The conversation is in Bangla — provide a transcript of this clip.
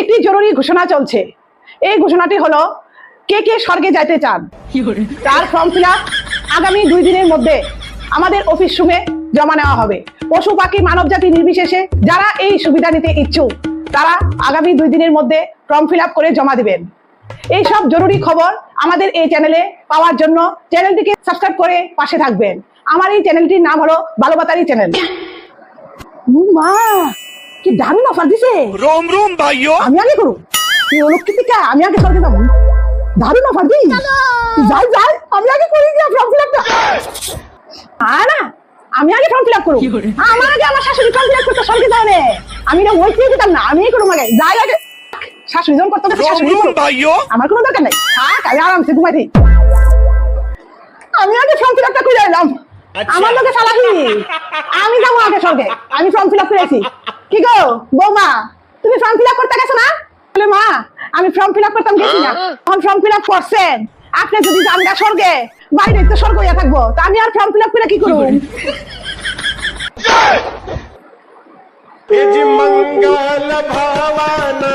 একটি জরুরি ঘোষণা চলছে। এই ঘোষণাটি হলো, কে কে স্বর্গে যাইতে চান তার ফর্ম ফিল আপ আগামী 2 দিনের মধ্যে আমাদের অফিস রুমে জমা নেওয়া হবে। পশু পাখি মানব জাতি নির্বিশেষে যারা এই সুবিধা নিতে ইচ্ছুক তারা আগামী 2 দিনের মধ্যে ফর্ম ফিল আপ করে জমা দিবেন। এই সব জরুরি খবর আমাদের এই চ্যানেলে পাওয়ার জন্য চ্যানেলটিকে সাবস্ক্রাইব করে পাশে থাকবেন। আমার এই চ্যানেলটির নাম হলো বালুবাতারি চ্যানেল। মা কি দারুণ অফার দিছে। रोम रोम भाइयों, আমি আগে করু অলক্ষিতিকা, আমি আগে স্বর্গে যাবো। দারুণ অফার দি, যাই যাই আমি আগে করি গিয়া ফর্ম ফিল আপটা। না আমি আগে ফর্ম ফিল আপ করু, আমার আগে আমার শাশুড়ি ফর্ম ফিল আপ করতে স্বর্গে যাও রে। আমি না ওই দিয়ে দিতাম না, আমি করুম আগে, যাই আগে। শাশুড়ি যখন করতে रोम শাশুড়ি रोम भाइयों, আমার কোনো দরকার নাই। থাক আমি আরামসে ঘুমাইছি। আমি আগে ফর্ম ফিল আপটা করে এলাম। আমার লোকে চালাকি, আমি যাবো আগে স্বর্গে। আমি ফর্ম ফিল আপ করেছি। কি গো বৌমা, তুমি ফর্ম ফিল আপ করতে গেছো না? বলে মা আমি ফর্ম ফিল আপ করতাম গেছি না, এখন ফর্ম ফিল আপ করছেন। আপনি যদি যান গা স্বর্গে, বাইরে তো স্বর্গ হইয়া থাকবো, তা আমি আর ফর্ম ফিল আপ করে কি করব? मंगल भावना